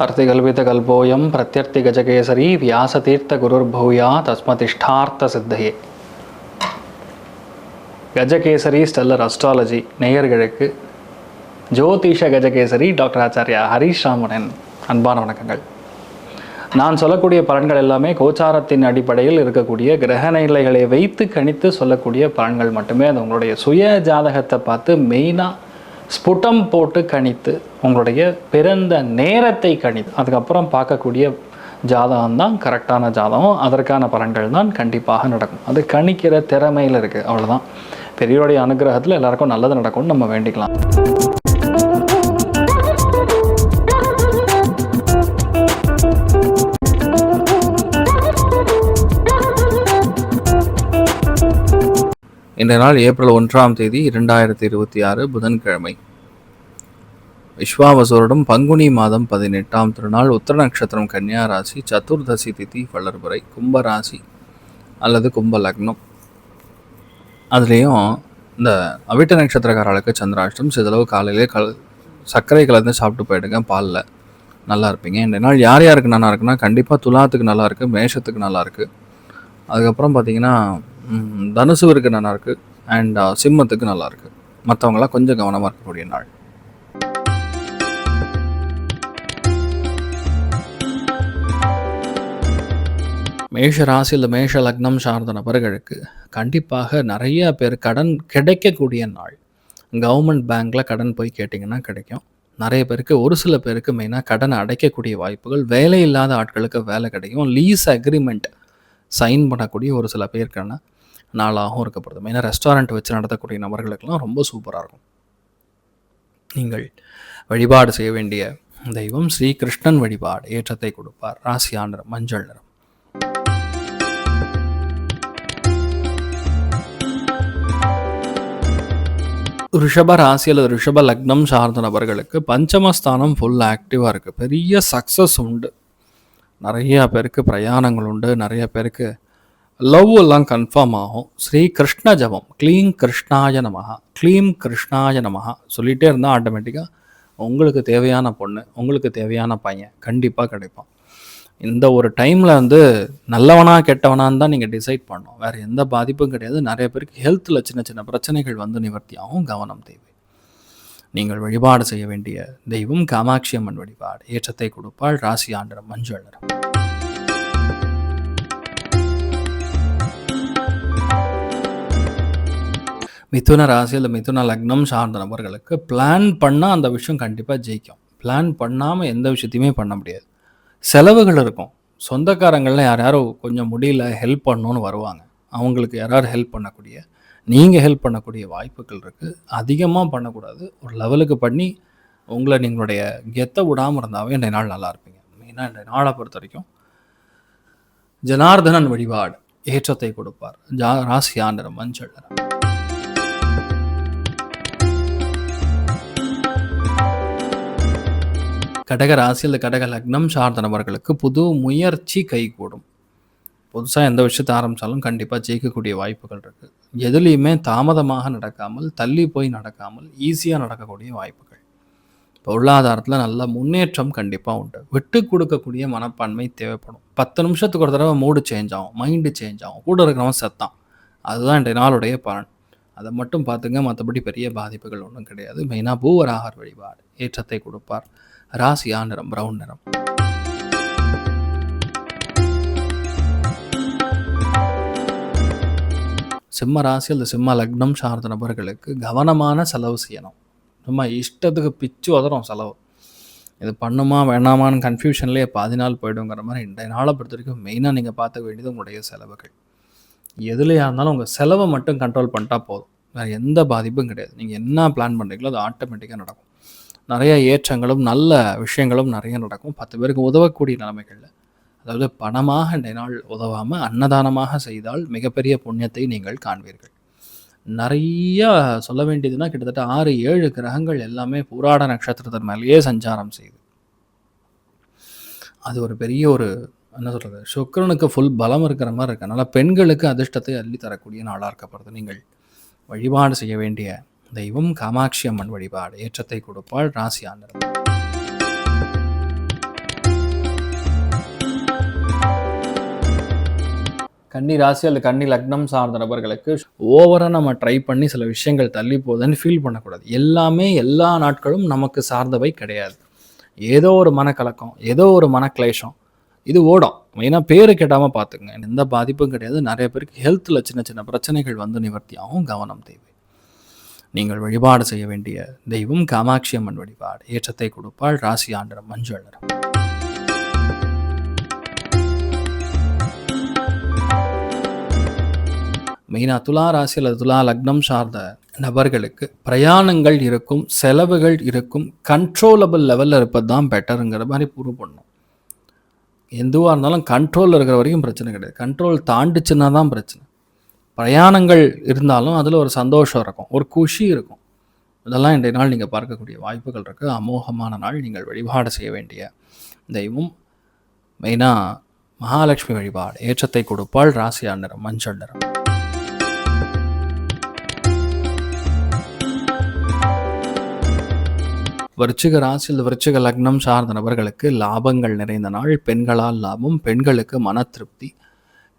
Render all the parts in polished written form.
अर्तिकल्पितकल्पोऽयं प्रत्यर्थिगजकेसरी व्यासतीर्थगुरुर्भूया तस्मतिष्ठार्थसिद्धये. Gajakesari stellar astrology நேயர்களுக்கு ஜோதிஷ Gajakesari doctor Acharya Harish ராமனின் அன்பான வணக்கங்கள். நான் சொல்லக்கூடிய பலன்கள் எல்லாமே கோச்சாரத்தின் அடிப்படையில் இருக்கக்கூடிய கிரக நிலைகளை வைத்து கணித்து சொல்லக்கூடிய பலன்கள் மட்டுமே. அது உங்களுடைய சுய ஜாதகத்தை பார்த்து மெயினாக ஸ்புடம் போட்டு கணித்து உங்களுடைய பிறந்த நேரத்தை கணித்து அதுக்கப்புறம் பார்க்கக்கூடிய ஜாதகம் தான் கரெக்டான ஜாதகம். அதற்கான பலன்கள் தான் கண்டிப்பாக நடக்கும். அது கணிக்கிற திறமையில் இருக்குது, அவ்வளோதான். பெரியோருடைய அனுகிரகத்தில் எல்லாருக்கும் நல்லது நடக்கும்னு நம்ம வேண்டிக்கலாம். இன்றைய நாள் ஏப்ரல் 1ஆம் தேதி 2026 புதன்கிழமை. விஸ்வாவசூரிடம் பங்குனி மாதம் 18ஆம் திருநாள். உத்தர நட்சத்திரம் கன்னியா ராசி, சதுர்தசி திதி வளர்பிறை, கும்ப ராசி அல்லது கும்ப லக்னம். அதுலேயும் இந்த அவிட்ட நட்சத்திரக்காரர்களுக்கு சந்திராஷ்டம். சிதளவு காலையிலே சர்க்கரை கலந்து சாப்பிட்டு போயிடுங்க, பாலில் நல்லா இருப்பீங்க. இன்றைய நாள் யார் யாருக்கு நல்லா இருக்குன்னா கண்டிப்பாக துலாத்துக்கு நல்லா இருக்குது, மேஷத்துக்கு நல்லா இருக்குது. அதுக்கப்புறம் பார்த்திங்கன்னா தனுசுவிற்கு நல்லா இருக்குது, அண்ட் சிம்மத்துக்கு நல்லா இருக்குது. மற்றவங்களாம் கொஞ்சம் கவனமாக இருக்கக்கூடிய நாள். மேஷ ராசி இல்லை மேஷ லக்னம் சார்ந்த நபர்களுக்கு கண்டிப்பாக நிறைய பேர் கடன் கிடைக்கக்கூடிய நாள். கவர்மெண்ட் பேங்க்கில் கடன் போய் கேட்டிங்கன்னா கிடைக்கும். நிறைய பேருக்கு, ஒரு சில பேருக்கு மெயினாக கடன் அடைக்கக்கூடிய வாய்ப்புகள், வேலை இல்லாத ஆட்களுக்கு வேலை கிடைக்கும். லீஸ் அக்ரிமெண்ட் சைன் பண்ணக்கூடிய ஒரு சில பேருக்கான நாளாகவும் இருக்கப்படுது. மெயினாக ரெஸ்டாரண்ட் வச்சு நடத்தக்கூடிய நபர்களுக்கெல்லாம் ரொம்ப சூப்பராக இருக்கும். நீங்கள் வழிபாடு செய்ய வேண்டிய தெய்வம் ஸ்ரீ கிருஷ்ணன் வழிபாடு ஏற்றத்தை கொடுப்பார். ராசியா நிறம் மஞ்சள் நிறம். ரிஷப ராசி அல்லது ரிஷப லக்னம் சார்ந்த நபர்களுக்கு பஞ்சமஸ்தானம் ஃபுல் ஆக்டிவாக இருக்குது. பெரிய சக்ஸஸ் உண்டு. நிறையா பேருக்கு பிரயாணங்கள் உண்டு. நிறைய பேருக்கு லவ் எல்லாம் கன்ஃபார்ம் ஆகும். ஸ்ரீ கிருஷ்ண ஜபம் க்ளீம் கிருஷ்ணாய நமஹா, க்ளீம் கிருஷ்ணாய நமஹா சொல்லிகிட்டே இருந்தால் ஆட்டோமேட்டிக்காக உங்களுக்கு தேவையான பொண்ணு, உங்களுக்கு தேவையான பையன் கண்டிப்பாக கிடைப்பான். இந்த ஒரு டைமில் நல்லவனா கெட்டவனான்னு தான் நீங்கள் டிசைட் பண்ணணும். வேறு எந்த பாதிப்பும் கிடையாது. நிறைய பேருக்கு ஹெல்த்தில் சின்ன சின்ன பிரச்சனைகள் நிவர்த்தியாகவும் கவனம் தேவை. நீங்கள் வழிபாடு செய்ய வேண்டிய தெய்வம் காமாட்சி அம்மன் வழிபாடு ஏற்றத்தை கொடுப்பாள். ராசி ஆண்டரம் மஞ்சள் நிறம். மிதுன ராசி இல்லை மிதுன லக்னம் சார்ந்த நபர்களுக்கு பிளான் பண்ணால் அந்த விஷயம் கண்டிப்பாக ஜெயிக்கும். பிளான் பண்ணாமல் எந்த விஷயத்தையுமே பண்ண முடியாது. செலவுகள் இருக்கும். சொந்தக்காரங்களில் யாரோ கொஞ்சம் முடியல ஹெல்ப் பண்ணணுன்னு வருவாங்க. அவங்களுக்கு யாராவது ஹெல்ப் பண்ணக்கூடிய, நீங்கள் ஹெல்ப் பண்ணக்கூடிய வாய்ப்புகள் இருக்குது. அதிகமாக பண்ணக்கூடாது. ஒரு லெவலுக்கு பண்ணி உங்களை நீங்களுடைய கெத்தை விடாமல் இருந்தாவே இன்றைய நாள் நல்லா இருப்பீங்க. மெயினாக இன்றைய நாளை பொறுத்த வரைக்கும் ஜனார்தனன் வழிபாடு ஏற்றத்தை கொடுப்பார். ராசி ஆண்டரம் மஞ்சள் நிறம். கடக ராசி அல்லது கடக லக்னம் சார்ந்த நபர்களுக்கு புது முயற்சி கைகூடும். புதுசாக எந்த விஷயத்தை ஆரம்பித்தாலும் கண்டிப்பாக ஜெயிக்கக்கூடிய வாய்ப்புகள் இருக்குது. எதுலேயுமே தாமதமாக நடக்காமல், தள்ளி போய் நடக்காமல், ஈஸியாக நடக்கக்கூடிய வாய்ப்புகள். பொருளாதாரத்தில் நல்ல முன்னேற்றம் கண்டிப்பாக உண்டு. விட்டு கொடுக்கக்கூடிய மனப்பான்மை தேவைப்படும். 10 நிமிஷத்துக்கு ஒரு தடவை மூடு சேஞ்ச் ஆகும், மைண்டு சேஞ்ச் ஆகும், கூட இருக்கிறவன் செத்தான். அதுதான் இன்றைய நாளுடைய பலன். அதை மட்டும் பார்த்துங்க. மற்றபடி பெரிய பாதிப்புகள் ஒன்றும் கிடையாது. மெயினாக பூவராகர் வழிபாடு ஏற்றத்தை கொடுப்பார். ராசியா நிறம் பிரவுன் நிறம். சிம்ம ராசி அல்லது சிம்ம லக்னம் சார்ந்த நபர்களுக்கு கவனமான செலவு செய்யணும். நம்ம இஷ்டத்துக்கு பிச்சு உதறோம் செலவு. இது பண்ணுமா வேணாமான்னு கன்ஃபியூஷன்லேயே பாதி நாள் போய்டுங்கிற மாதிரி இன்றைய நாளை பொறுத்த வரைக்கும் மெயினாக நீங்கள் பார்க்க வேண்டியது உங்களுடைய செலவுகள். எதுலையாக இருந்தாலும் உங்கள் செலவை மட்டும் கண்ட்ரோல் பண்ணிட்டா போதும். வேறு எந்த பாதிப்பும் கிடையாது. நீங்கள் என்ன பிளான் பண்ணுறீங்களோ அது ஆட்டோமேட்டிக்காக நடக்கும். நிறைய ஏற்றங்களும் நல்ல விஷயங்களும் நிறைய நடக்கும். 10 பேருக்கு உதவக்கூடிய நிலைமைகளில், அதாவது பணமாக இன்றைய நாள் உதவாமல் அன்னதானமாக செய்தால் மிகப்பெரிய புண்ணியத்தை நீங்கள் காண்பீர்கள். நிறைய சொல்ல வேண்டியதுன்னா கிட்டத்தட்ட 6-7 கிரகங்கள் எல்லாமே பூராட நட்சத்திரத்தின் மேலேயே சஞ்சாரம் செய்யுது. அது ஒரு பெரிய ஒரு என்ன சொல்கிறது, சுக்கிரனுக்கு ஃபுல் பலம் இருக்கிற மாதிரி இருக்கு. அதனால் பெண்களுக்கு அதிர்ஷ்டத்தை அள்ளி தரக்கூடிய நாளாக இருக்கப்படுது. நீங்கள் வழிபாடு செய்ய வேண்டிய தெய்வம் காமாட்சி அம்மன் வழிபாடு ஏற்றத்தை கொடுப்பாள். ராசியா நிறம். கன்னி ராசி அல்லது கன்னி லக்னம் சார்ந்த நபர்களுக்கு ஓவராக நம்ம ட்ரை பண்ணி சில விஷயங்கள் தள்ளி போகுதுன்னு ஃபீல் பண்ணக்கூடாது. எல்லாமே எல்லா நாட்களும் நமக்கு சார்ந்தவை கிடையாது. ஏதோ ஒரு மனக்கலக்கம், ஏதோ ஒரு மனக்லேஷம் இது ஓடும். மெயினாக பேரு கெட்டாமல் பார்த்துக்குங்க. எந்த பாதிப்பும் கிடையாது. நிறைய பேருக்கு ஹெல்த்தில் சின்ன சின்ன பிரச்சனைகள் வந்து நிவர்த்தியாகவும் கவனம் தேவை. நீங்கள் வழிபாடு செய்ய வேண்டிய தெய்வம் காமாட்சி அம்மன் வழிபாடு. ஏற்றத்தை கொடுப்பாள். ராசி ஆண்டரம் மஞ்சள் நிறம். மெயினாக துலா ராசி அல்லது துலா லக்னம் சார்ந்த நபர்களுக்கு பிரயாணங்கள் இருக்கும், செலவுகள் இருக்கும், கண்ட்ரோலபிள் லெவலில் இருப்பது தான் பெட்டருங்கிற மாதிரி ப்ரூவ் பண்ணணும். எதுவாக இருந்தாலும் கண்ட்ரோலில் இருக்கிற வரைக்கும் பிரச்சனை கிடையாது. கண்ட்ரோல் தாண்டிச்சுன்னா தான் பிரச்சனை. பிரயாணங்கள் இருந்தாலும் அதில் ஒரு சந்தோஷம் இருக்கும், ஒரு குஷி இருக்கும். இதெல்லாம் இன்றைய நாள் நீங்கள் பார்க்கக்கூடிய வாய்ப்புகள் இருக்குது. அமோகமான நாள். நீங்கள் வழிபாடு செய்ய வேண்டிய தெய்வம் மெயினாக மகாலட்சுமி வழிபாடு. ஏற்றத்தை கொடுப்பாள். ராசியா நிறம் மஞ்சள் நிறம். விருச்சிக ராசி அல்லது விருச்சிக லக்னம் சார்ந்த நபர்களுக்கு லாபங்கள் நிறைந்த நாள். பெண்களால் லாபம், பெண்களுக்கு மன திருப்தி,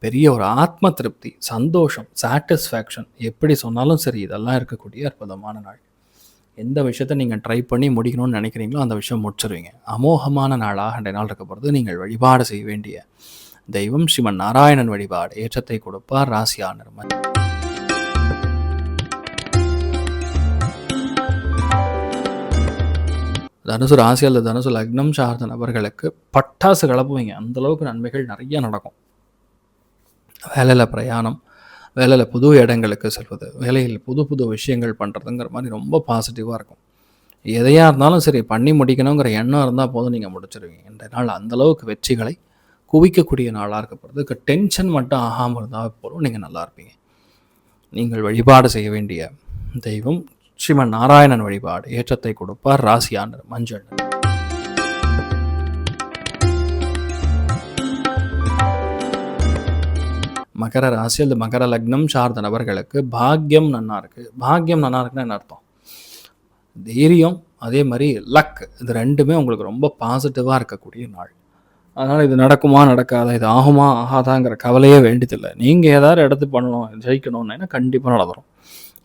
பெரிய ஒரு ஆத்ம திருப்தி, சந்தோஷம், சாட்டிஸ்ஃபேக்ஷன், எப்படி சொன்னாலும் சரி இதெல்லாம் இருக்கக்கூடிய அற்புதமான நாள். எந்த விஷயத்தை நீங்கள் ட்ரை பண்ணி முடிக்கணும்னு நினைக்கிறீங்களோ அந்த விஷயம் முடிச்சிருவீங்க. அமோகமான நாளாக இன்றைய நாள் இருக்க போகிறது. நீங்கள் வழிபாடு செய்ய வேண்டிய தெய்வம் ஸ்ரீமன் நாராயணன் வழிபாடு. ஏற்றத்தை கொடுப்பார். ராசியா நிறம். தனுசு ராசி அல்லது தனுசு லக்னம் சார்ந்த நபர்களுக்கு பட்டாசு கிளப்புவீங்க. அந்தளவுக்கு நன்மைகள் நிறைய நடக்கும். வேலையில் பிரயாணம், வேலையில் புது இடங்களுக்கு செல்வது, வேலையில் புது புது விஷயங்கள் பண்ணுறதுங்கிற மாதிரி ரொம்ப பாசிட்டிவாக இருக்கும். எதையாக இருந்தாலும் சரி பண்ணி முடிக்கணுங்கிற எண்ணம் இருந்தால் போதும், நீங்கள் முடிச்சிருவீங்க. இன்றைய நாள் அந்தளவுக்கு வெற்றிகளை குவிக்கக்கூடிய நாளாக இருக்கப்படுறதுக்கு டென்ஷன் மட்டும் ஆகாமல் இருந்தால் போதும், நீங்கள் நல்லா இருப்பீங்க. நீங்கள் வழிபாடு செய்ய வேண்டிய தெய்வம் ஸ்ரீமன் நாராயணன் வழிபாடு. ஏற்றத்தை கொடுப்பார். ராசியா நிறம் மஞ்சள். மகர ராசி அல்லது மகர லக்னம் சார்ந்த நபர்களுக்கு பாக்கியம் நன்னா இருக்குது. பாக்கியம் நன்னா இருக்குன்னா என்ன அர்த்தம்? தைரியம், அதே மாதிரி லக், இது ரெண்டுமே உங்களுக்கு ரொம்ப பாசிட்டிவாக இருக்கக்கூடிய நாள். அதனால் இது நடக்குமா நடக்காதா, இது ஆகுமா ஆகாதாங்கிற கவலையே வேண்டியதில்லை. நீங்கள் ஏதாவது இடத்து பண்ணணும், ஜெயிக்கணும்னா கண்டிப்பாக நடந்துடும்.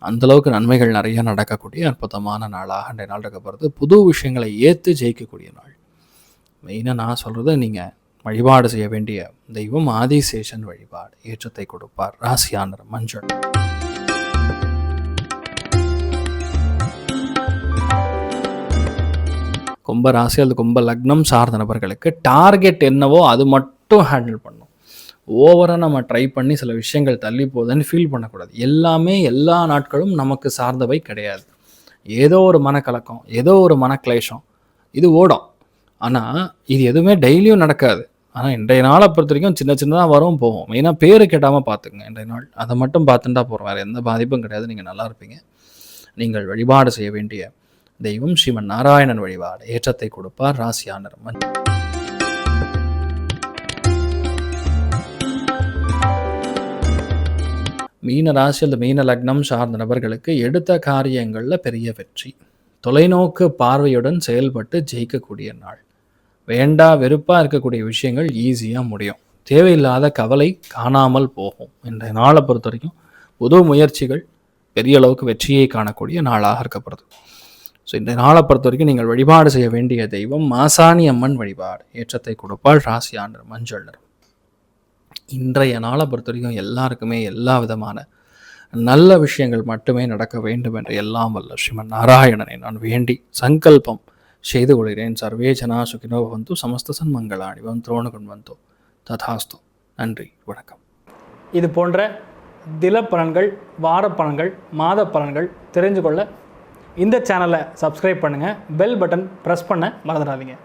அந்தளவுக்கு நன்மைகள் நிறைய நடக்கக்கூடிய அற்புதமான நாளாக இன்றைய நாள் இருக்கப்படுறது. புது விஷயங்களை ஏற்று ஜெயிக்கக்கூடிய நாள். மெயினாக நான் சொல்கிறது, நீங்கள் வழிபாடு செய்ய வேண்டிய தெய்வம் ஆதிசேஷன் வழிபாடு. ஏற்றத்தை கொடுப்பார். ராசியா நிறம் மஞ்சள். கும்ப ராசி அல்லது கும்ப லக்னம் சார்ந்த நபர்களுக்கு டார்கெட் என்னவோ அது மட்டும் ஹேண்டில் பண்ணும். ஓவராக நம்ம ட்ரை பண்ணி சில விஷயங்கள் தள்ளி போகுதுன்னு ஃபீல் பண்ணக்கூடாது. எல்லாமே எல்லா நாட்களும் நமக்கு சார்ந்தவை கிடையாது. ஏதோ ஒரு மனக்கலக்கம், ஏதோ ஒரு மனக்லேஷம் இது ஓடும். ஆனால் இது எதுவுமே டெய்லியும் நடக்காது. ஆனால் இன்றைய நாளை பொறுத்த வரைக்கும் சின்ன சின்னதாக வரும் போகும். மெயினாக பேரு கெட்டாமல் பார்த்துக்குங்க. இன்றைய நாள் அதை மட்டும் பார்த்துட்டா போகிறோம், வேறு எந்த பாதிப்பும் கிடையாது. நீங்கள் நல்லா இருப்பீங்க. நீங்கள் வழிபாடு செய்ய வேண்டிய தெய்வம் ஸ்ரீமன் நாராயணன் வழிபாடு. ஏற்றத்தை கொடுப்பார். ராசியா நிறம். மீன ராசி அல்லது மீன லக்னம் சார்ந்த நபர்களுக்கு எடுத்த காரியங்களில் பெரிய வெற்றி, தொலைநோக்கு பார்வையுடன் செயல்பட்டு ஜெயிக்கக்கூடிய நாள். வேண்டா வெறுப்பாக இருக்கக்கூடிய விஷயங்கள் ஈஸியாக முடியும். தேவையில்லாத கவலை காணாமல் போகும். இன்றைய நாளை பொறுத்த வரைக்கும் புது முயற்சிகள் பெரிய அளவுக்கு வெற்றியை காணக்கூடிய நாளாக இருக்கப்படுது. ஸோ இன்றைய நாளை பொறுத்த வரைக்கும் நீங்கள் வழிபாடு செய்ய வேண்டிய தெய்வம் மாசாணி அம்மன் வழிபாடு. ஏற்றத்தை கொடுப்பாள். ராசியா நிறம் மஞ்சள் நிறம். இன்றைய நாளை பொறுத்த வரைக்கும் எல்லாருக்குமே எல்லா விதமான நல்ல விஷயங்கள் மட்டுமே நடக்க வேண்டும் என்று எல்லாம் வல்ல ஸ்ரீமன் நாராயணனை நான் வேண்டி சங்கல்பம் செய்து கொள்கிறேன். சர்வே ஜனா சுகினோ பவந்து, சமஸ்த சன்மங்களாணி பவந்து, துரோணகுண்வந்தோ ததாஸ்து. நன்றி, வணக்கம். இது போன்ற தில பலன்கள், வார பலன்கள், மாத பலன்கள் தெரிஞ்சு கொள்ள இந்த சேனலை சப்ஸ்கிரைப் பண்ணுங்கள். பெல் பட்டன் ப்ரெஸ் பண்ண மறந்துடாதீங்க.